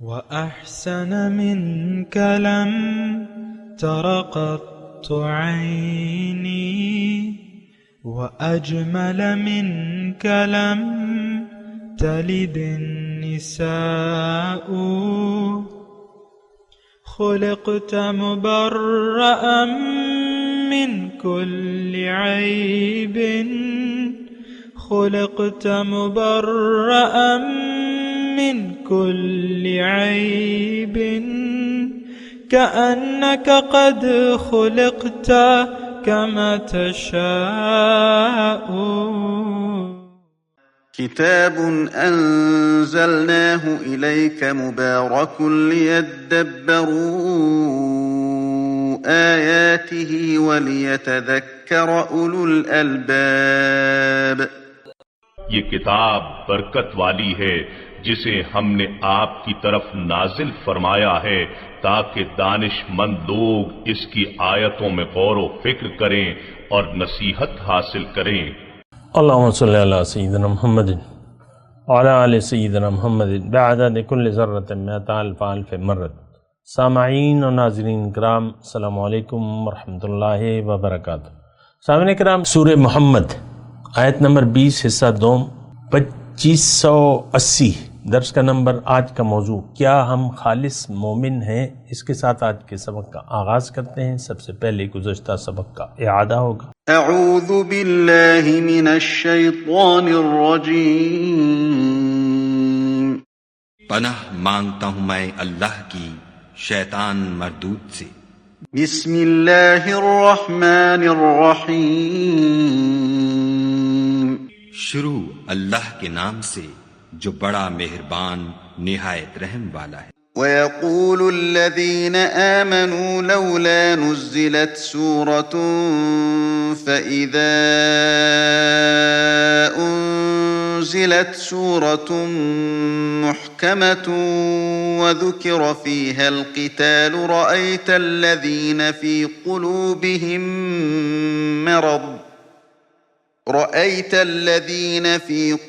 وأحسن منك لم تر قط عيني وأجمل منك لم تلد النساء خلقت مبرأ من كل عيب خلقت مبرأ من كل عيب كأنك قد خلقت كما تشاء. كتاب أنزلناه إليك مبارك ليدبروا آياته وليتذكر أولو الألباب. یہ کتاب برکت والی ہے جسے ہم نے آپ کی طرف نازل فرمایا ہے تاکہ دانش مند لوگ اس کی آیتوں میں غور و فکر کریں اور نصیحت حاصل کریں. اللہم صلی علی سیدنا محمد وعلی آل سیدنا محمد بعدد کل ذرۃ مئۃ الف الف مرۃ. سامعین و ناظرین کرام، السلام علیکم ورحمۃ اللہ وبرکاتہ. سامعین کرام، سورہ محمد آیت نمبر 20 حصہ دوم 2580 درس کا نمبر. آج کا موضوع کیا ہم خالص مومن ہیں، اس کے ساتھ آج کے سبق کا آغاز کرتے ہیں. سب سے پہلے گزشتہ سبق کا اعادہ ہوگا. اعوذ باللہ من الشیطان الرجیم. پناہ مانگتا ہوں میں اللہ کی شیطان مردود سے. بسم اللہ الرحمن الرحیم. شروع اللہ کے نام سے جو بڑا مہربان نہایت رحم والا ہے. وَيَقُولُ الَّذِينَ آمَنُوا لَوْلَا نُزِّلَتْ سُورَةٌ فَإِذَا أُنزِلَتْ سُورَةٌ مُحْكَمَةٌ وَذُكِرَ فِيهَا الْقِتَالُ رَأَيْتَ الَّذِينَ في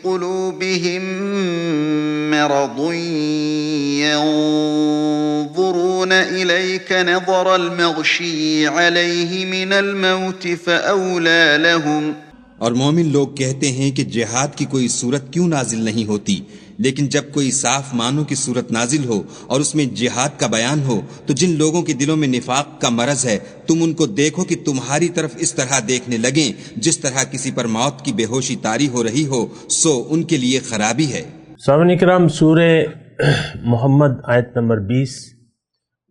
قلوبهم مرض ينظرون إليك نظر المغشي عليه من الموت فأولى لهم. اور مومن لوگ کہتے ہیں کہ جہاد کی کوئی صورت کیوں نازل نہیں ہوتی، لیکن جب کوئی صاف معنوں کی صورت نازل ہو اور اس میں جہاد کا بیان ہو تو جن لوگوں کے دلوں میں نفاق کا مرض ہے تم ان کو دیکھو کہ تمہاری طرف اس طرح دیکھنے لگیں جس طرح کسی پر موت کی بے ہوشی طاری ہو رہی ہو، سو ان کے لیے خرابی ہے. سامعین کرام، سورہ محمد آیت نمبر 20.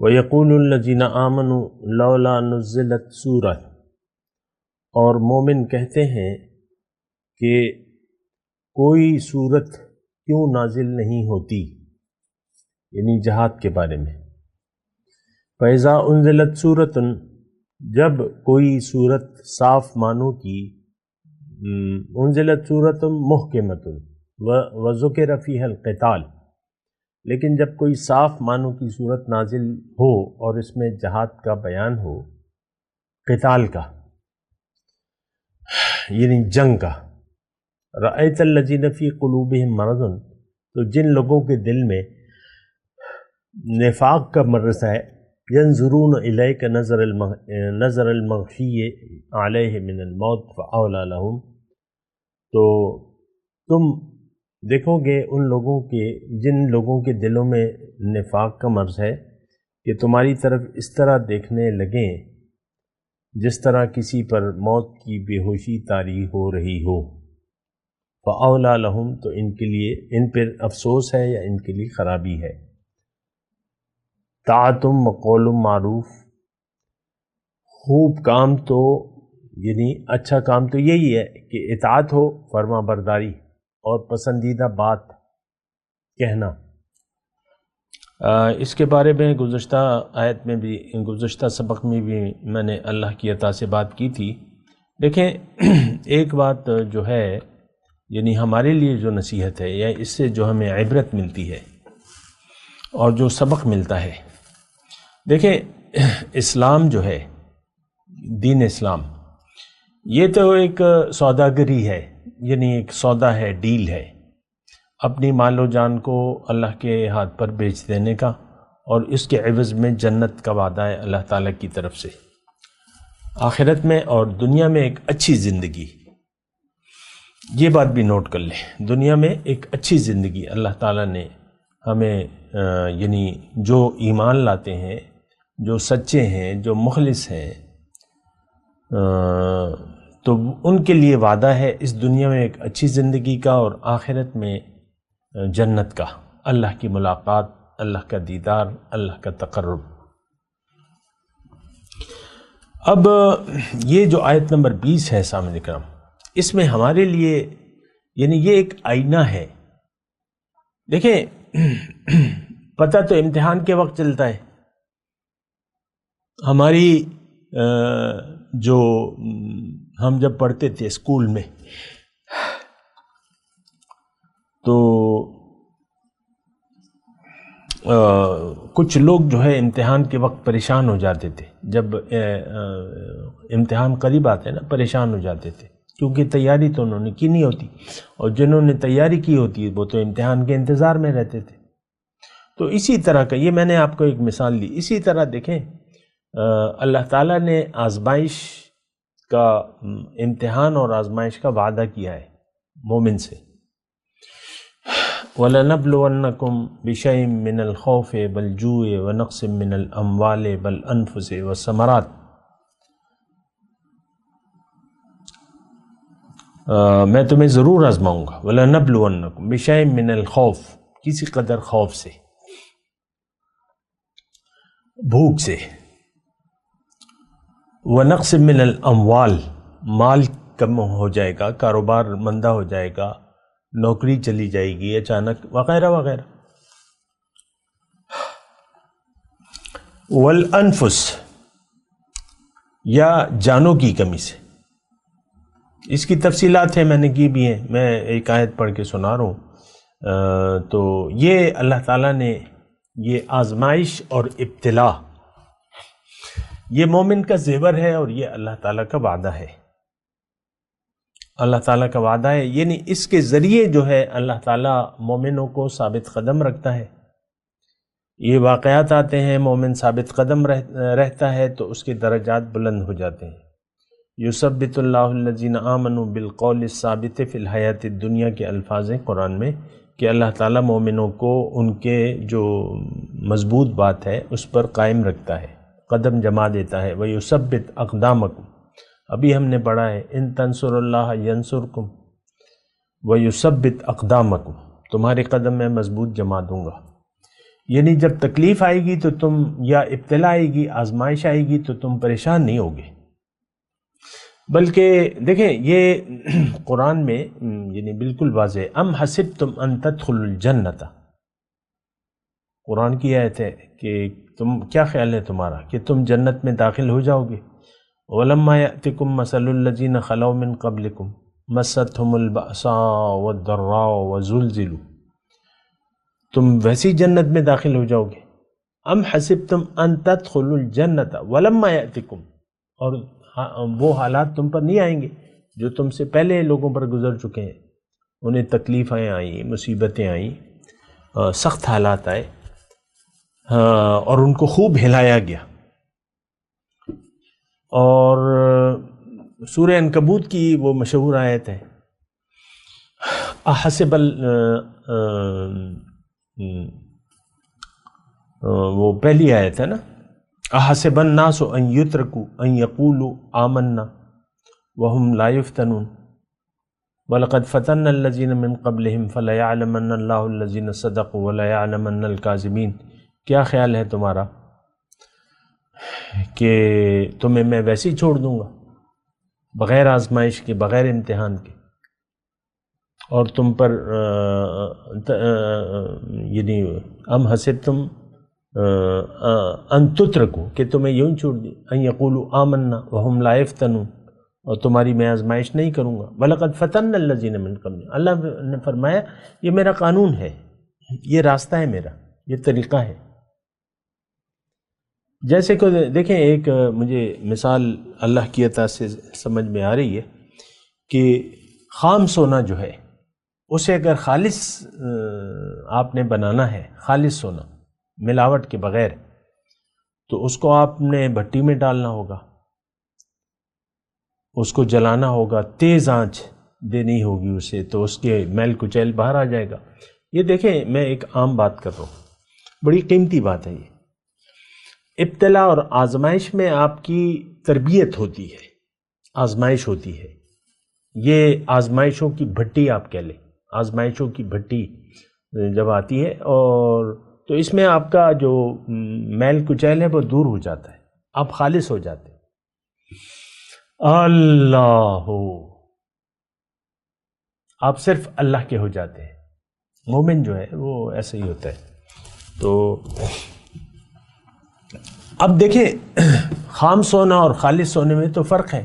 وَيَقُولُ الَّذِينَ آمَنُوا لَوْلَا نُزِّلَتْ سُورَةٌ. اور مومن کہتے ہیں کہ کوئی صورت کیوں نازل نہیں ہوتی، یعنی جہاد کے بارے میں. فَإِذَا أُنزِلَتْ سُورَةٌ، جب کوئی صورت صاف معنوں کی، أُنزِلَتْ سُورَةٌ مُحْكَمَةٌ وَذُكِرَ فِيهَا الْقِتَالُ، لیکن جب کوئی صاف معنوں کی صورت نازل ہو اور اس میں جہاد کا بیان ہو، قتال کا یعنی جنگ کا. رأیت الذین فی قلوبہم مرض، تو جن لوگوں کے دل میں نفاق کا مرض ہے، ینظرون الیک نظر المغشی علیہ من الموت فاولی لہم، تو تم دیکھو گے ان لوگوں کے جن لوگوں کے دلوں میں نفاق کا مرض ہے کہ تمہاری طرف اس طرح دیکھنے لگیں جس طرح کسی پر موت کی بے ہوشی طاری ہو رہی ہو. فَأَوْلَى لَهُمْ، تو ان کے لیے ان پر افسوس ہے یا ان کے لیے خرابی ہے. طاعتم وقول معروف، خوب کام تو یعنی اچھا کام تو یہی ہے کہ اطاعت ہو، فرما برداری اور پسندیدہ بات کہنا. اس کے بارے میں گزشتہ آیت میں بھی، گزشتہ سبق میں بھی میں نے اللہ کی عطا سے بات کی تھی. دیکھیں، ایک بات جو ہے یعنی ہمارے لیے جو نصیحت ہے یا اس سے جو ہمیں عبرت ملتی ہے اور جو سبق ملتا ہے، دیکھیں اسلام جو ہے، دین اسلام، یہ تو ایک سوداگری ہے، یعنی ایک سودا ہے، ڈیل ہے. اپنی مال و جان کو اللہ کے ہاتھ پر بیچ دینے کا، اور اس کے عوض میں جنت کا وعدہ ہے اللہ تعالیٰ کی طرف سے، آخرت میں اور دنیا میں ایک اچھی زندگی۔ یہ بات بھی نوٹ کر لیں، دنیا میں ایک اچھی زندگی اللہ تعالیٰ نے ہمیں یعنی جو ایمان لاتے ہیں، جو سچے ہیں، جو مخلص ہیں، تو ان کے لیے وعدہ ہے اس دنیا میں ایک اچھی زندگی کا اور آخرت میں جنت کا، اللہ کی ملاقات، اللہ کا دیدار، اللہ کا تقرب۔ اب یہ جو آیت نمبر 20 ہے سامعین اکرام، اس میں ہمارے لیے یعنی یہ ایک آئینہ ہے۔ دیکھیں پتہ تو امتحان کے وقت چلتا ہے، ہماری جو ہم جب پڑھتے تھے اسکول میں تو کچھ لوگ جو ہے امتحان کے وقت پریشان ہو جاتے تھے، جب امتحان قریب آتے نا پریشان ہو جاتے تھے، کیونکہ تیاری تو انہوں نے کی نہیں ہوتی، اور جنہوں نے تیاری کی ہوتی وہ تو امتحان کے انتظار میں رہتے تھے۔ تو اسی طرح کا، یہ میں نے آپ کو ایک مثال دی، اسی طرح دیکھیں اللہ تعالیٰ نے آزمائش کا، امتحان اور آزمائش کا وعدہ کیا ہے مومن سے۔ وَلَنَبْلُوَنَّكُمْ بِشَيْءٍ مِّنَ الْخَوْفِ وَالْجُوعِ وَنَقْصٍ مِّنَ الْأَمْوَالِ وَالْأَنفُسِ وَالثَّمَرَاتِ، میں تمہیں ضرور آزماؤں گا۔ وَلَنَبْلُوَنَّكُمْ بِشَيْءٍ مِّنَ الْخَوْفِ، کسی قدر خوف سے، بھوک سے، وَنَقْصٍ مِّنَ الْأَمْوَالِ، مال کم ہو جائے گا، کاروبار مندہ ہو جائے گا، نوکری چلی جائے گی اچانک، وغیرہ وغیرہ۔ والانفس، یا جانوں کی کمی سے، اس کی تفصیلات ہیں، میں نے کی بھی ہیں، میں ایک آیت پڑھ کے سنا رہا ہوں۔ تو یہ اللہ تعالیٰ نے یہ آزمائش اور ابتلا، یہ مومن کا زیور ہے، اور یہ اللہ تعالیٰ کا وعدہ ہے، اللہ تعالیٰ کا وعدہ ہے، یعنی اس کے ذریعے جو ہے اللہ تعالیٰ مومنوں کو ثابت قدم رکھتا ہے۔ یہ واقعات آتے ہیں، مومن ثابت قدم رہتا ہے تو اس کے درجات بلند ہو جاتے ہیں۔ یثبت اللہ الذین آمنوا بالقول الثابت فی الحیات الدنیا کے الفاظ ہیں قرآن میں کہ اللہ تعالیٰ مومنوں کو ان کے جو مضبوط بات ہے اس پر قائم رکھتا ہے، قدم جما دیتا ہے۔ وَيُثَبِّتْ أَقْدَامَكُمْ، ابھی ہم نے پڑھا ہے ان تنصر اللہ ینصرکم وَيُثَبِّتْ أَقْدَامَكُمْ، تمہارے قدم میں مضبوط جما دوں گا۔ یعنی جب تکلیف آئے گی تو تم، یا ابتلا آئے گی، آزمائش آئے گی تو تم پریشان نہیں ہوگے، بلکہ دیکھیں یہ قرآن میں یعنی بالکل واضح ہے۔ ام حسبتم ان تدخلوا الجنۃ، قرآن کی آیت ہے کہ تم، کیا خیال ہے تمہارا کہ تم جنت میں داخل ہو جاؤ گے؟ وَلَمَّا يَأْتِكُمْ مَثَلُ الَّذِينَ خَلَوْا مِن قَبْلِكُمْ مَسَّتْهُمُ الْبَأْسَاءُ وَالضَّرَّاءُ وَزُلْزِلُوا، تم ویسی جنت میں داخل ہو جاؤ گے۔ ام حسبتم ان تدخلوا الجنۃ وَلَمَّا يَأْتِكُمْ، اور وہ حالات تم پر نہیں آئیں گے جو تم سے پہلے لوگوں پر گزر چکے ہیں، انہیں تکلیفیں آئیں، مصیبتیں آئیں، سخت حالات آئے، اور ان کو خوب ہلایا گیا۔ اور سورہ عنکبوت کی وہ مشہور آیت ہے، احسب وہ پہلی آیت ہے نا، احسب الناس ان یترکوا ان یقولوا آمنا وهم لا یفتنون وَلَقَدْ فَتَنَّا الَّذِينَ مِن قَبْلِهِمْ فَلَيَعْلَمَنَّ اللَّهُ الَّذِينَ صَدَقُوا وَلَيَعْلَمَنَّ الْكَاذِبِينَ۔ کیا خیال ہے تمہارا کہ تمہیں میں ویسے ہی چھوڑ دوں گا بغیر آزمائش کے، بغیر امتحان کے، اور تم پر یعنی ام حسبتم ان تترکوا، کہ تمہیں یوں چھوڑ دی، ان یقولوا آمنا وهم لا یفتنون، اور تمہاری میں آزمائش نہیں کروں گا۔ وَلَقَدْ فَتَنَّا الَّذِينَ مِن قَبْلِهِمْ، اللہ نے فرمایا یہ میرا قانون ہے، یہ راستہ ہے میرا، یہ طریقہ ہے۔ جیسے کہ دیکھیں ایک مجھے مثال اللہ کی عطا سے سمجھ میں آ رہی ہے کہ خام سونا جو ہے اسے اگر خالص آپ نے بنانا ہے، خالص سونا ملاوٹ کے بغیر، تو اس کو آپ نے بھٹی میں ڈالنا ہوگا، اس کو جلانا ہوگا، تیز آنچ دینی ہوگی اسے، تو اس کے میل کچیل باہر آ جائے گا۔ یہ دیکھیں، میں ایک عام بات کر رہا ہوں، بڑی قیمتی بات ہے یہ۔ ابتلا اور آزمائش میں آپ کی تربیت ہوتی ہے، آزمائش ہوتی ہے۔ یہ آزمائشوں کی بھٹی آپ کہہ لیں، آزمائشوں کی بھٹی جب آتی ہے، اور تو اس میں آپ کا جو میل کچیل ہے وہ دور ہو جاتا ہے، آپ خالص ہو جاتے ہیں۔ اللہ، آپ صرف اللہ کے ہو جاتے ہیں۔ مومن جو ہے وہ ایسا ہی ہوتا ہے۔ تو اب دیکھیں، خام سونا اور خالص سونے میں تو فرق ہے۔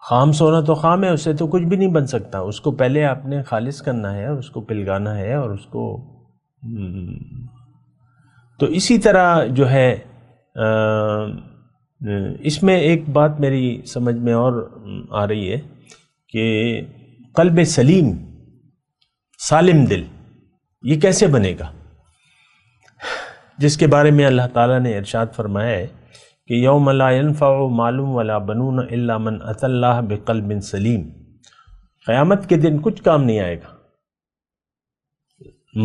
خام سونا تو خام ہے، اس سے تو کچھ بھی نہیں بن سکتا، اس کو پہلے آپ نے خالص کرنا ہے، اس کو پلگانا ہے، اور اس کو تو اسی طرح جو ہے اس میں ایک بات میری سمجھ میں اور آ رہی ہے کہ قلب سلیم، سالم دل، یہ کیسے بنے گا؟ جس کے بارے میں اللہ تعالیٰ نے ارشاد فرمایا ہے کہ یوم لا ينفع مال ولا بنون الا من اتى اللہ بقلب سلیم۔ قیامت کے دن کچھ کام نہیں آئے گا،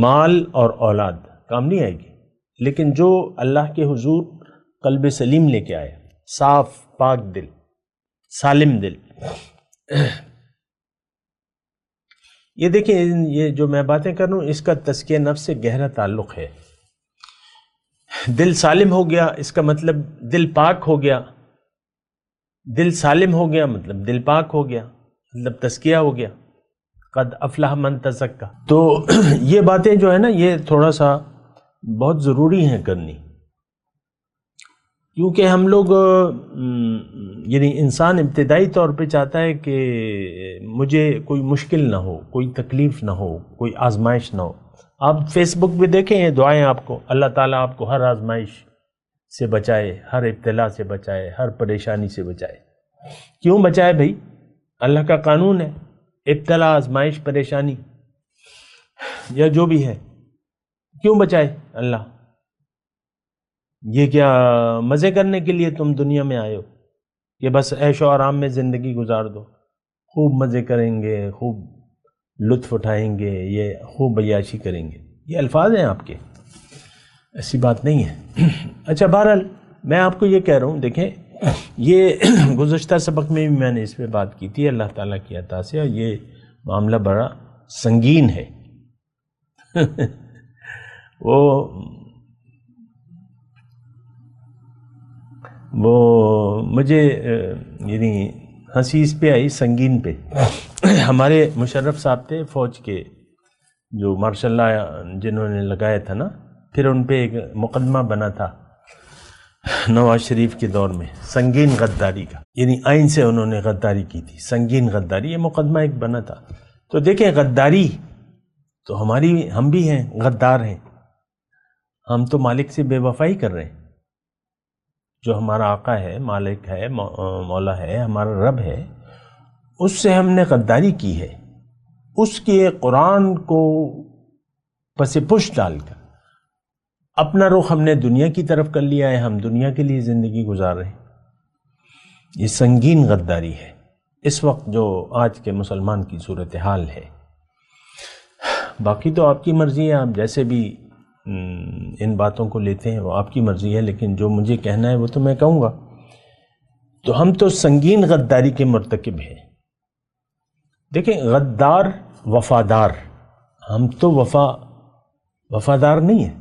مال اور اولاد کام نہیں آئے گی، لیکن جو اللہ کے حضور قلب سلیم لے کے آیا، صاف پاک دل، سالم دل۔ یہ دیکھیں، یہ جو میں باتیں کر رہا ہوں اس کا تزکیہ نفس سے گہرا تعلق ہے۔ دل سالم ہو گیا، اس کا مطلب دل پاک ہو گیا، دل سالم ہو گیا مطلب دل پاک ہو گیا، مطلب تزکیہ ہو گیا، قد افلح من تزکا۔ تو یہ باتیں جو ہے نا، یہ تھوڑا سا بہت ضروری ہیں کرنی، کیونکہ ہم لوگ یعنی انسان ابتدائی طور پہ چاہتا ہے کہ مجھے کوئی مشکل نہ ہو، کوئی تکلیف نہ ہو، کوئی آزمائش نہ ہو۔ آپ فیس بک پہ دیکھیں یہ دعائیں آپ کو، اللہ تعالیٰ آپ کو ہر آزمائش سے بچائے، ہر ابتلا سے بچائے، ہر پریشانی سے بچائے۔ کیوں بچائے بھائی؟ اللہ کا قانون ہے، ابتلا، آزمائش، پریشانی یا جو بھی ہے، کیوں بچائے اللہ؟ یہ کیا مزے کرنے کے لیے تم دنیا میں آئے ہو کہ بس عیش و آرام میں زندگی گزار دو، خوب مزے کریں گے، خوب لطف اٹھائیں گے، یہ خوب عیاشی کریں گے؟ یہ الفاظ ہیں آپ کے، ایسی بات نہیں ہے۔ اچھا، بہرحال میں آپ کو یہ کہہ رہا ہوں، دیکھیں یہ گزشتہ سبق میں بھی میں نے اس پہ بات کی تھی، اللہ تعالیٰ کی عطا سے، اور یہ معاملہ بڑا سنگین ہے۔ وہ مجھے یعنی ہنسی اس پہ آئی، سنگین پہ۔ ہمارے مشرف صاحب تھے فوج کے، جو ماشاء اللہ جنہوں نے لگایا تھا نا، پھر ان پہ ایک مقدمہ بنا تھا نواز شریف کے دور میں، سنگین غداری کا، یعنی آئین سے انہوں نے غداری کی تھی، سنگین غداری، یہ مقدمہ ایک بنا تھا۔ تو دیکھیں، غداری تو ہم بھی ہیں، غدار ہیں، ہم تو مالک سے بے وفائی کر رہے ہیں۔ جو ہمارا آقا ہے، مالک ہے، مولا ہے، ہمارا رب ہے، اس سے ہم نے غداری کی ہے، اس کے قرآن کو پس پش ڈال کر اپنا رخ ہم نے دنیا کی طرف کر لیا ہے، ہم دنیا کے لیے زندگی گزار رہے ہیں۔ یہ سنگین غداری ہے اس وقت جو آج کے مسلمان کی صورتحال ہے۔ باقی تو آپ کی مرضی ہے، آپ جیسے بھی ان باتوں کو لیتے ہیں وہ آپ کی مرضی ہے، لیکن جو مجھے کہنا ہے وہ تو میں کہوں گا۔ تو ہم تو سنگین غداری کے مرتکب ہیں۔ دیکھیں، غدار وفادار، ہم تو وفادار نہیں ہیں،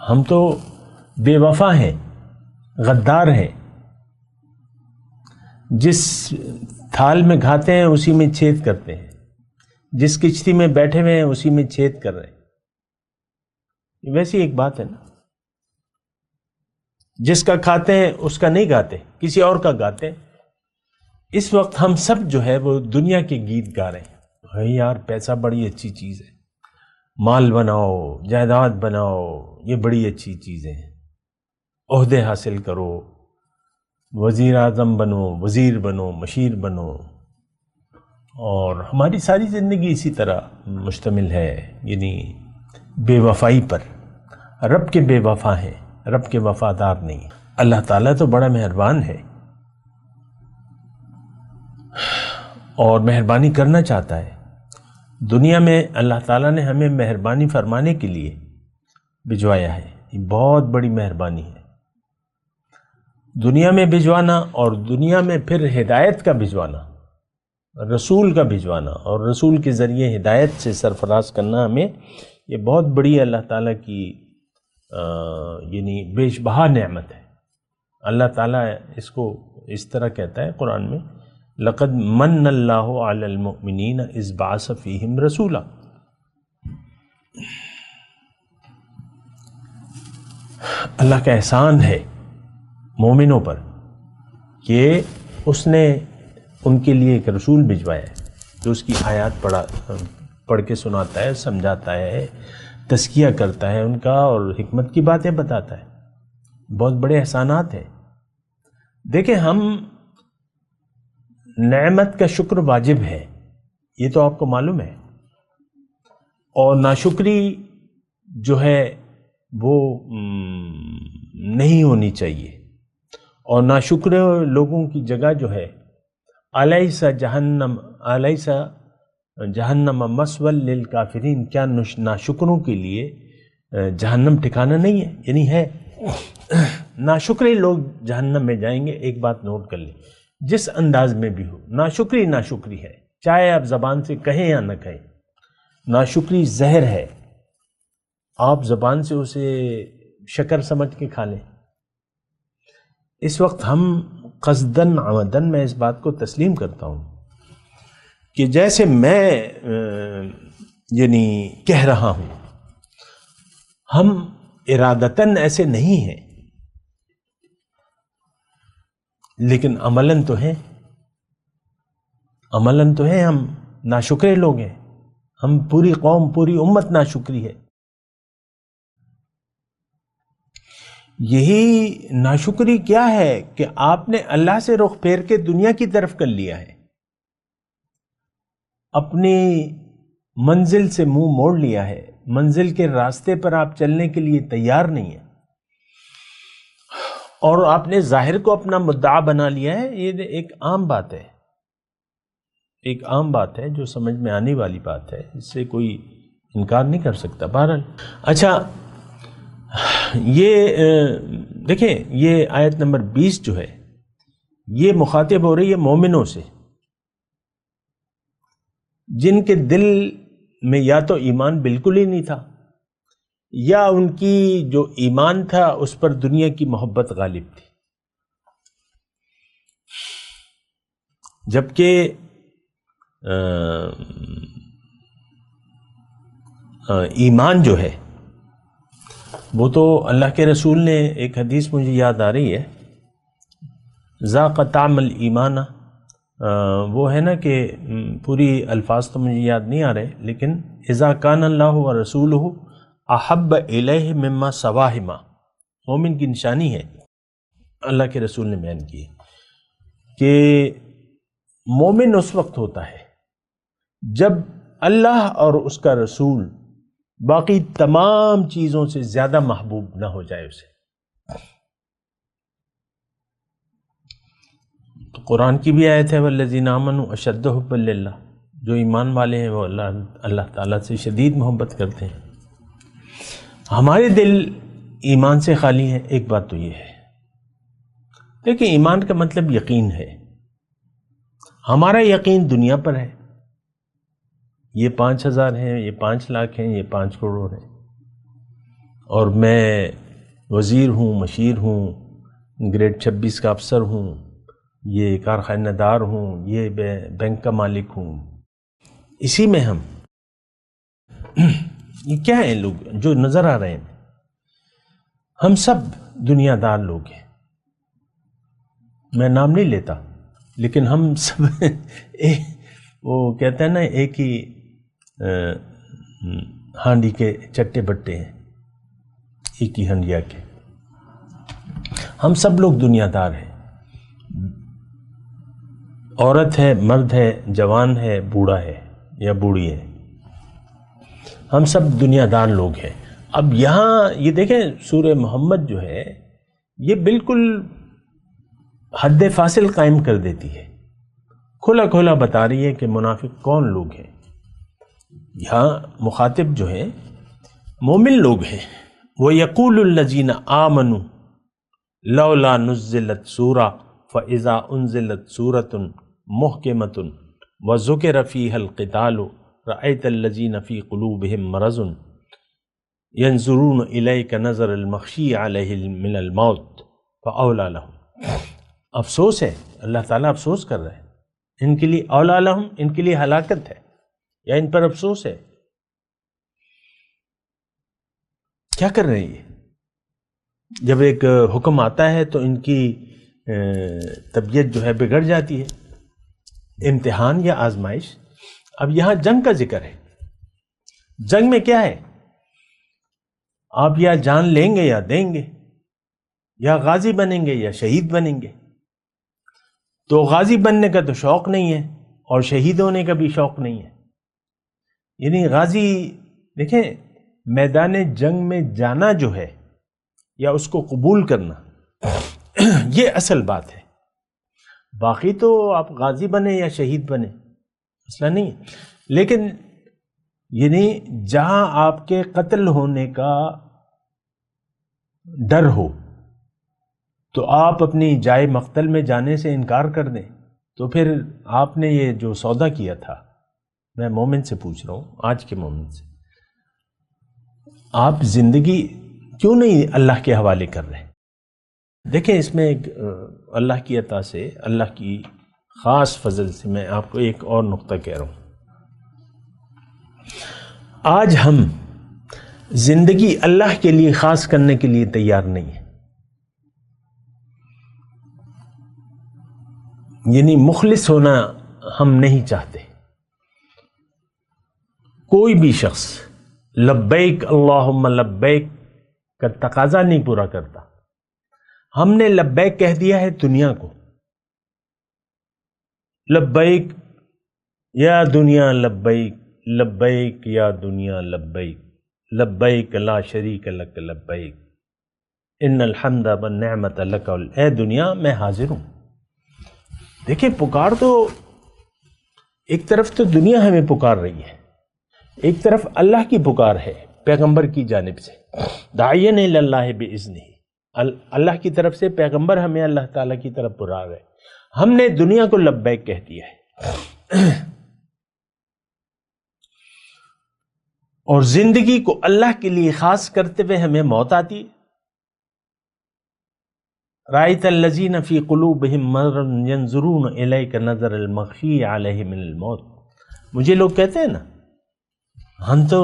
ہم تو بے وفا ہیں، غدار ہیں۔ جس تھال میں کھاتے ہیں اسی میں چھید کرتے ہیں، جس کشتی میں بیٹھے ہوئے ہیں اسی میں چھید کر رہے ہیں۔ ویسی ایک بات ہے نا، جس کا کھاتے ہیں اس کا نہیں گاتے، کسی اور کا گاتے ہیں۔ اس وقت ہم سب جو ہے وہ دنیا کے گیت گا رہے ہیں۔ یار پیسہ بڑی اچھی چیز ہے، مال بناؤ، جائیداد بناؤ، یہ بڑی اچھی چیزیں ہیں، عہدے حاصل کرو، وزیر اعظم بنو، وزیر بنو، مشیر بنو، اور ہماری ساری زندگی اسی طرح مشتمل ہے، یعنی بے وفائی پر۔ رب کے بے وفا ہیں، رب کے وفادار نہیں۔ اللہ تعالیٰ تو بڑا مہربان ہے اور مہربانی کرنا چاہتا ہے۔ دنیا میں اللہ تعالیٰ نے ہمیں مہربانی فرمانے کے لیے بھجوایا ہے، یہ بہت بڑی مہربانی ہے۔ دنیا میں بھجوانا اور دنیا میں پھر ہدایت کا بھجوانا، رسول کا بھجوانا اور رسول کے ذریعے ہدایت سے سرفراز کرنا، ہمیں یہ بہت بڑی اللہ تعالیٰ کی یعنی بیش بہا نعمت ہے۔ اللہ تعالیٰ اس کو اس طرح کہتا ہے قرآن میں، لقد من اللہ علی المؤمنین اذ بعث فیہم رسولا۔ اللہ کا احسان ہے مومنوں پر کہ اس نے ان کے لیے ایک رسول بھجوایا ہے جو اس کی آیات پڑھ کے سناتا ہے، سمجھاتا ہے، تزکیہ کرتا ہے ان کا اور حکمت کی باتیں بتاتا ہے۔ بہت بڑے احسانات ہیں۔ دیکھیں، ہم نعمت کا شکر واجب ہے، یہ تو آپ کو معلوم ہے، اور ناشکری جو ہے وہ نہیں ہونی چاہیے، اور ناشکر لوگوں کی جگہ جو ہے الیس جہنم مسول للکافرین، کیا ناشکروں کے لیے جہنم ٹھکانہ نہیں ہے؟ یعنی ہے، ناشکرے لوگ جہنم میں جائیں گے۔ ایک بات نوٹ کر لیں، جس انداز میں بھی ہو، ناشکری ناشکری ہے، چاہے آپ زبان سے کہیں یا نہ کہیں۔ ناشکری زہر ہے، آپ زبان سے اسے شکر سمجھ کے کھا لیں۔ اس وقت ہم قصدن عمدن میں اس بات کو تسلیم کرتا ہوں کہ جیسے میں یعنی کہہ رہا ہوں، ہم ارادتاً ایسے نہیں ہیں، لیکن عملاً تو ہیں، ہم ناشکرے لوگ ہیں، ہم پوری قوم، پوری امت ناشکری ہے۔ یہی ناشکری کیا ہے کہ آپ نے اللہ سے رخ پھیر کے دنیا کی طرف کر لیا ہے، اپنی منزل سے منہ موڑ لیا ہے، منزل کے راستے پر آپ چلنے کے لیے تیار نہیں ہیں، اور آپ نے ظاہر کو اپنا مدعا بنا لیا ہے۔ یہ ایک عام بات ہے، ایک عام بات ہے جو سمجھ میں آنے والی بات ہے، اس سے کوئی انکار نہیں کر سکتا۔ بہرحال اچھا، یہ دیکھیں، یہ آیت نمبر 20 جو ہے یہ مخاطب ہو رہی ہے مومنوں سے، جن کے دل میں یا تو ایمان بالکل ہی نہیں تھا، یا ان کی جو ایمان تھا اس پر دنیا کی محبت غالب تھی۔ جبکہ ایمان جو ہے وہ تو اللہ کے رسول نے، ایک حدیث مجھے یاد آ رہی ہے، ذاق طعم الایمان، وہ ہے نا کہ پوری الفاظ تو مجھے یاد نہیں آ رہے، لیکن اذا کان اللہ ورسولہ احب الیہ مما سواہما، مومن کی نشانی ہے، اللہ کے رسول نے بیان کی کہ مومن اس وقت ہوتا ہے جب اللہ اور اس کا رسول باقی تمام چیزوں سے زیادہ محبوب نہ ہو جائے اسے۔ تو قرآن کی بھی آیت ہے والذین آمنوا اشد حبا للہ، جو ایمان والے ہیں وہ اللہ تعالیٰ سے شدید محبت کرتے ہیں۔ ہمارے دل ایمان سے خالی ہیں، ایک بات تو یہ ہے۔ دیکھیں، ایمان کا مطلب یقین ہے، ہمارا یقین دنیا پر ہے، یہ 5000 ہیں، یہ 5 لاکھ ہیں، یہ 5 کروڑ ہیں، اور میں وزیر ہوں، مشیر ہوں، گریڈ 26 کا افسر ہوں، یہ کارخانہ دار ہوں، یہ بینک کا مالک ہوں۔ اسی میں ہم یہ کیا ہیں لوگ جو نظر آ رہے ہیں؟ ہم سب دنیا دار لوگ ہیں، میں نام نہیں لیتا، لیکن ہم سب وہ کہتے ہیں نا، ایک ہی ہانڈی کے چٹے بٹے ہیں، ایک ہی ہنڈیا کے۔ ہم سب لوگ دنیا دار ہیں، عورت ہے، مرد ہے، جوان ہے، بوڑھا ہے یا بوڑھی ہے، ہم سب دنیا دار لوگ ہیں۔ اب یہاں یہ دیکھیں سورہ محمد جو ہے یہ بالکل حد فاصل قائم کر دیتی ہے، کھلا کھلا بتا رہی ہے کہ منافق کون لوگ ہیں۔ یہاں مخاطب جو ہے مومن لوگ ہیں۔ وَيَقُولُ الَّذِينَ آمَنُوا لَوْلَا نُزِّلَتْ سُورَةٌ فَإِذَا أُنزِلَتْ سُورَةٌ مُحْكَمَةٌ وَذُكِرَ فِيهَا الْقِتَالُ رَأَيْتَ الَّذِينَ فِي قُلُوبِهِم مَّرَضٌ يَنظُرُونَ إِلَيْكَ نَظَرَ الْمَغْشِيِّ عَلَيْهِ مِنَ الْمَوْتِ فَأَوْلَىٰ لَهُمْ۔ افسوس ہے، اللہ تعالیٰ افسوس کر رہے ہیں ان کے لیے، اولیٰ لہم، ان کے لیے ہلاکت ہے یا ان پر افسوس ہے۔ کیا کر رہے ہیں یہ؟ جب ایک حکم آتا ہے تو ان کی طبیعت جو ہے بگڑ جاتی ہے، امتحان یا آزمائش۔ اب یہاں جنگ کا ذکر ہے۔ جنگ میں کیا ہے؟ آپ یا جان لیں گے یا دیں گے، یا غازی بنیں گے یا شہید بنیں گے۔ تو غازی بننے کا تو شوق نہیں ہے اور شہید ہونے کا بھی شوق نہیں ہے۔ یعنی غازی، دیکھیں میدان جنگ میں جانا جو ہے یا اس کو قبول کرنا یہ اصل بات ہے۔ باقی تو آپ غازی بنے یا شہید بنے مسئلہ نہیں ہے، لیکن یعنی جہاں آپ کے قتل ہونے کا ڈر ہو تو آپ اپنی جائے مقتل میں جانے سے انکار کر دیں، تو پھر آپ نے یہ جو سودا کیا تھا، میں مومن سے پوچھ رہا ہوں، آج کے مومن سے، آپ زندگی کیوں نہیں اللہ کے حوالے کر رہے؟ دیکھیں اس میں ایک اللہ کی عطا سے، اللہ کی خاص فضل سے میں آپ کو ایک اور نقطہ کہہ رہا ہوں۔ آج ہم زندگی اللہ کے لیے خاص کرنے کے لیے تیار نہیں ہیں، یعنی مخلص ہونا ہم نہیں چاہتے۔ کوئی بھی شخص لبیک اللہم لبیک کا تقاضا نہیں پورا کرتا۔ ہم نے لبیک کہہ دیا ہے دنیا کو، لبیک یا دنیا لبیک، لبیک یا دنیا لبیک، لبیک لا شریک لک لبیک، ان الحمد والنعمت لک، اے دنیا میں حاضر ہوں۔ دیکھیں پکار تو ایک طرف تو دنیا ہمیں پکار رہی ہے، ایک طرف اللہ کی پکار ہے پیغمبر کی جانب سے، داعین الی اللہ باذنہ، اللہ کی طرف سے پیغمبر ہمیں اللہ تعالیٰ کی طرف بلا رہے۔ ہم نے دنیا کو لبیک کہہ دیا ہے اور زندگی کو اللہ کے لیے خاص کرتے ہوئے ہمیں موت آتی ہے۔ رأیت الذین فی قلوبہم مرض ینظرون الیک نظر المغشی علیہ من الموت۔ مجھے لوگ کہتے ہیں نا، ہم تو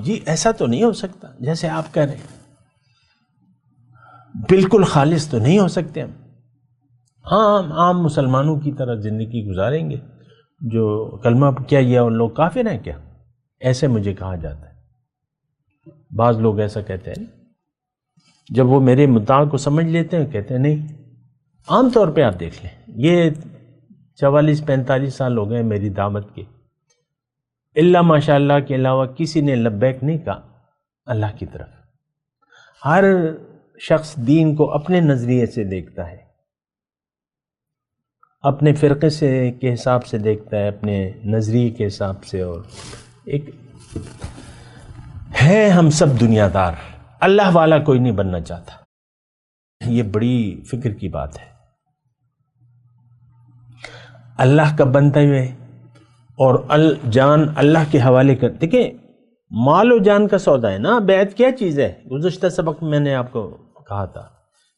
جی ایسا تو نہیں ہو سکتا جیسے آپ کہہ رہے ہیں، بالکل خالص تو نہیں ہو سکتے ہم، ہاں ہم عام مسلمانوں کی طرح زندگی گزاریں گے، جو کلمہ کیا یہ ان لوگ کافر ہیں کیا؟ ایسے مجھے کہا جاتا ہے، بعض لوگ ایسا کہتے ہیں، جب وہ میرے مدعا کو سمجھ لیتے ہیں کہتے ہیں نہیں۔ عام طور پہ آپ دیکھ لیں، یہ 44-45 سال ہو گئے میری دعوت کے، اللہ ماشاء اللہ کے علاوہ کسی نے لبیک نہیں کہا اللہ کی طرف۔ ہر شخص دین کو اپنے نظریے سے دیکھتا ہے، اپنے فرقے سے کے حساب سے دیکھتا ہے، اپنے نظریے کے حساب سے، اور ایک ہے ہم سب دنیا دار، اللہ والا کوئی نہیں بننا چاہتا۔ یہ بڑی فکر کی بات ہے۔ اللہ کا بنتے ہوئے اور جان اللہ کے حوالے کر، دیکھیں مال و جان کا سودا ہے نا۔ بیعت کیا چیز ہے؟ گزشتہ سبق میں نے آپ کو کہا تھا،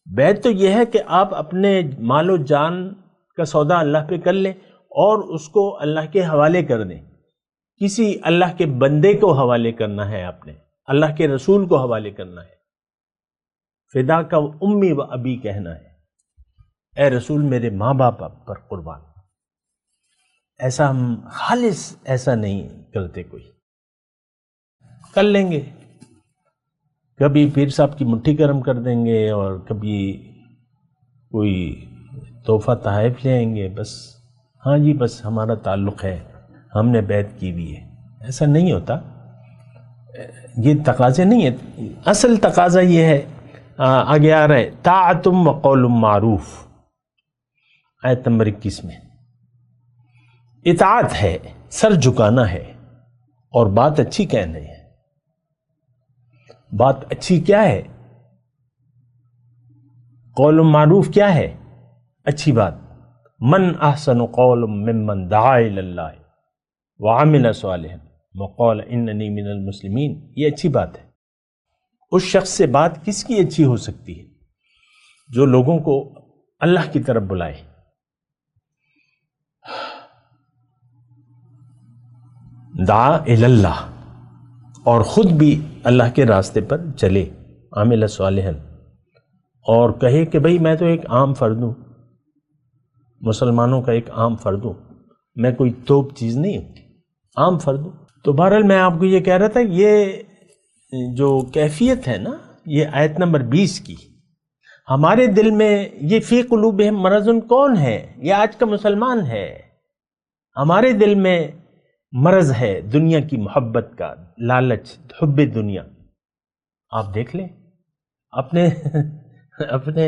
بیعت تو یہ ہے کہ آپ اپنے مال و جان کا سودا اللہ پہ کر لیں اور اس کو اللہ کے حوالے کر دیں۔ کسی اللہ کے بندے کو حوالے کرنا ہے، آپ نے اللہ کے رسول کو حوالے کرنا ہے، فدا کا امی و ابی کہنا ہے، اے رسول میرے ماں باپ پر قربان۔ ایسا ہم خالص ایسا نہیں کرتے، کوئی کر لیں گے، کبھی پیر صاحب کی مٹھی گرم کر دیں گے اور کبھی کوئی تحفہ تحائف لے آئیں گے، بس ہاں جی بس ہمارا تعلق ہے، ہم نے بیعت کی بھی ہے. ایسا نہیں ہوتا، یہ تقاضے نہیں ہے. اصل تقاضا یہ ہے، آگے آ رہا ہے طاعتم وقول معروف، آیت نمبر 21 میں اطاعت ہے، سر جھکانا ہے اور بات اچھی کہنا ہے. بات اچھی کیا ہے؟ قول معروف کیا ہے؟ اچھی بات. من احسن قول ممن دعا الی اللہ وعمل صالحا وقال اننی من المسلمین. یہ اچھی بات ہے. اس شخص سے بات کس کی اچھی ہو سکتی ہے؟ جو لوگوں کو اللہ کی طرف بلائے. دعا الی اللہ، اور خود بھی اللہ کے راستے پر چلے. عامل صالحا، اور کہے کہ بھئی میں تو ایک عام فرد ہوں، مسلمانوں کا ایک عام فرد ہوں، میں کوئی توپ چیز نہیں ہوں، عام فرد ہوں. تو بہرحال میں آپ کو یہ کہہ رہا تھا، یہ جو کیفیت ہے نا، یہ آیت نمبر 20 کی، ہمارے دل میں یہ فی قلوبہم مرض کون ہے؟ یہ آج کا مسلمان ہے. ہمارے دل میں مرض ہے دنیا کی محبت کا، لالچ، حب دنیا. آپ دیکھ لیں اپنے اپنے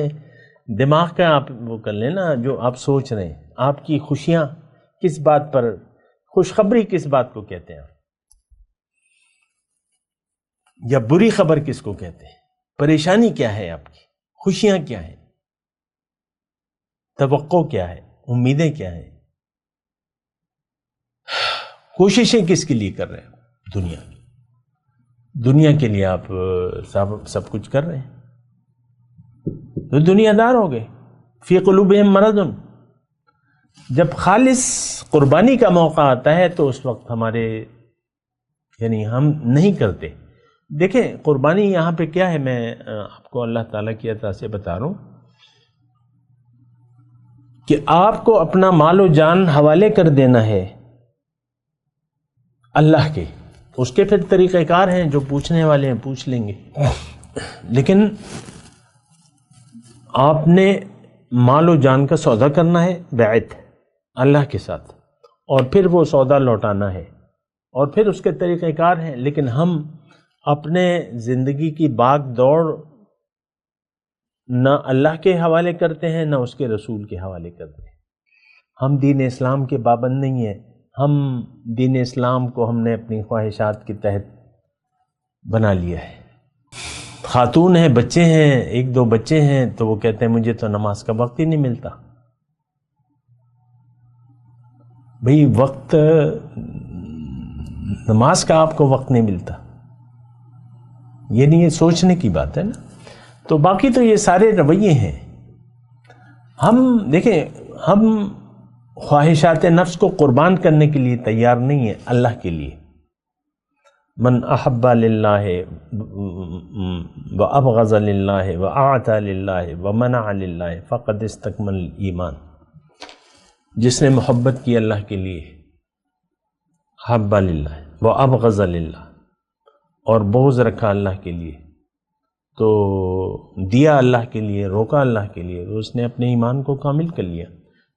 دماغ کا، آپ وہ کر لیں نا، جو آپ سوچ رہے ہیں. آپ کی خوشیاں کس بات پر، خوشخبری کس بات کو کہتے ہیں، یا بری خبر کس کو کہتے ہیں؟ پریشانی کیا ہے آپ کی؟ خوشیاں کیا ہیں؟ توقع کیا ہے؟ امیدیں کیا ہیں؟ کوششیں کس کے لیے کر رہے ہیں؟ دنیا کی. دنیا کے لیے آپ سب کچھ کر رہے ہیں تو دنیا دار ہو گئے. فی قلوبہم مرض. جب خالص قربانی کا موقع آتا ہے تو اس وقت ہمارے، یعنی ہم نہیں کرتے. دیکھیں قربانی یہاں پہ کیا ہے، میں آپ کو اللہ تعالیٰ کی عطا سے بتا رہا ہوں کہ آپ کو اپنا مال و جان حوالے کر دینا ہے اللہ کے. اس کے پھر طریقہ کار ہیں، جو پوچھنے والے ہیں پوچھ لیں گے، لیکن آپ نے مال و جان کا سودا کرنا ہے بیعت اللہ کے ساتھ، اور پھر وہ سودا لوٹانا ہے، اور پھر اس کے طریقہ کار ہیں. لیکن ہم اپنے زندگی کی بھاگ دوڑ نہ اللہ کے حوالے کرتے ہیں، نہ اس کے رسول کے حوالے کرتے ہیں. ہم دین اسلام کے پابند نہیں ہیں. ہم دین اسلام کو ہم نے اپنی خواہشات کے تحت بنا لیا ہے. خاتون ہیں، بچے ہیں، 1-2 بچے ہیں، تو وہ کہتے ہیں مجھے تو نماز کا وقت ہی نہیں ملتا. بھئی وقت، نماز کا آپ کو وقت نہیں ملتا، یہ نہیں، یہ سوچنے کی بات ہے نا. تو باقی تو یہ سارے رویے ہیں. ہم دیکھیں، ہم خواہشات نفس کو قربان کرنے کے لیے تیار نہیں ہیں اللہ کے لیے. من احب للہ وابغض للہ واعطى للہ ومنع للہ فقد استکمل الایمان. جس نے محبت کی اللہ کے لیے، احب للہ وابغض للہ، اور بغض رکھا اللہ کے لیے، تو دیا اللہ کے لیے، روکا اللہ کے لیے، تو اس نے اپنے ایمان کو کامل کر لیا.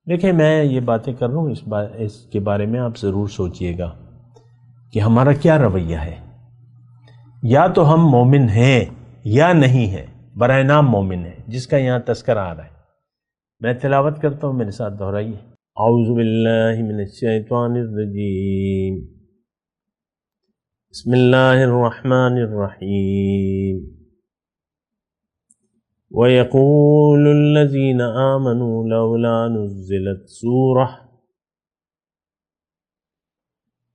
دیکھیں میں یہ باتیں کر رہا ہوں، اس کے بارے میں آپ ضرور سوچئے گا کہ ہمارا کیا رویہ ہے. یا تو ہم مومن ہیں یا نہیں ہیں، برائے نام مومن ہیں، جس کا یہاں تذکرہ آ رہا ہے. میں تلاوت کرتا ہوں، میرے ساتھ دہرائیے. اعوذ باللہ من الشیطان الرجیم، بسم اللہ الرحمن الرحیم. وَيَقُولُ الَّذِينَ آمَنُوا لَوْلَا نُزِّلَتْ سُورَةٌ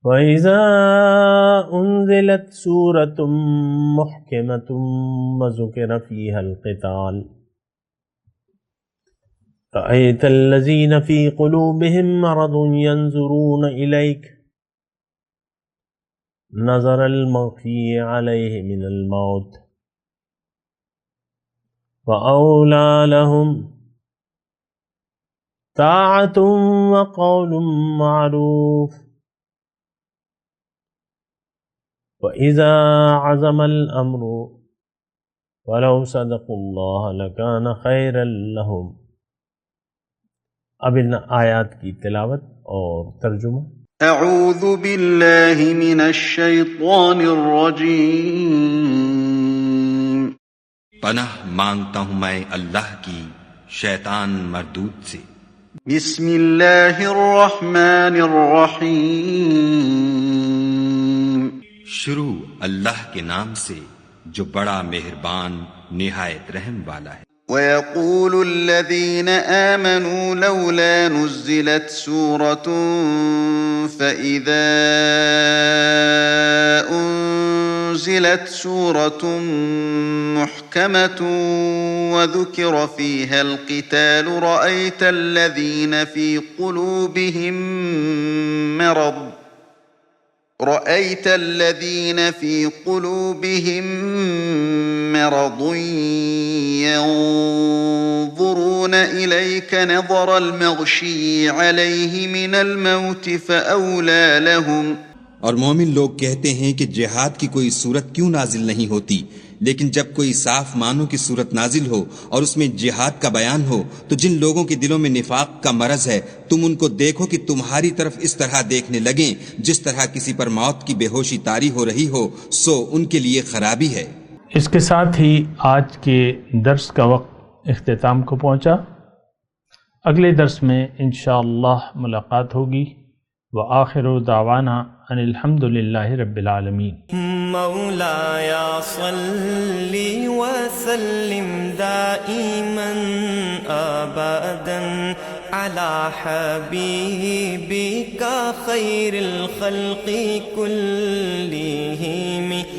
وَإِذَا أُنزِلَتْ سُورَةٌ مُحْكَمَةٌ وَذُكِرَ فِيهَا الْقِتَالُ رَأَيْتَ الَّذِينَ فِي قُلُوبِهِم مَّرَضٌ يَنظُرُونَ إِلَيْكَ نَظَرَ الْمَغْشِيِّ عَلَيْهِ مِنَ الْمَوْتِ وَأَوْلَى لَهُمْ طَاعَةٌ وَقَوْلٌ مَّعْرُوفٌ وَإِذَا عَزَمَ الْأَمْرُ وَلَوْ صَدَقُوا اللَّهَ لَكَانَ خَيْرًا لَهُمْ. اب ان آیات کی تلاوت اور ترجمہ۔ اعوذ باللہ من الشیطان الرجیم، پناہ مانگتا ہوں میں اللہ کی شیطان مردود سے۔ بسم اللہ الرحمن الرحیم، شروع اللہ کے نام سے جو بڑا مہربان نہایت رحم والا ہے۔ وَيَقُولُ الَّذِينَ آمَنُوا لَوْلَا نُزِّلَتْ سُورَةٌ فَإِذَا أُنزِلَتْ سُورَةٌ مُحْكَمَةٌ وَذُكِرَ فِيهَا الْقِتَالُ رَأَيْتَ الَّذِينَ فِي قُلُوبِهِم مَّرَضٌ يَنظُرُونَ إِلَيْكَ نَظَرَ الْمَغْشِيِّ عَلَيْهِ مِنَ الْمَوْتِ فَأَوْلَىٰ لَهُمْ۔ اور مومن لوگ کہتے ہیں کہ جہاد کی کوئی صورت کیوں نازل نہیں ہوتی، لیکن جب کوئی صاف معنوں کی صورت نازل ہو اور اس میں جہاد کا بیان ہو تو جن لوگوں کے دلوں میں نفاق کا مرض ہے تم ان کو دیکھو کہ تمہاری طرف اس طرح دیکھنے لگیں جس طرح کسی پر موت کی بے ہوشی طاری ہو رہی ہو، سو ان کے لیے خرابی ہے۔ اس کے ساتھ ہی آج کے درس کا وقت اختتام کو پہنچا۔ اگلے درس میں انشاءاللہ ملاقات ہوگی۔ وآخر دعوانا ان الحمد للہ رب العالمین۔ مولاي صل وسلم دائما ابدا على حبيبك خير الخلق كلهم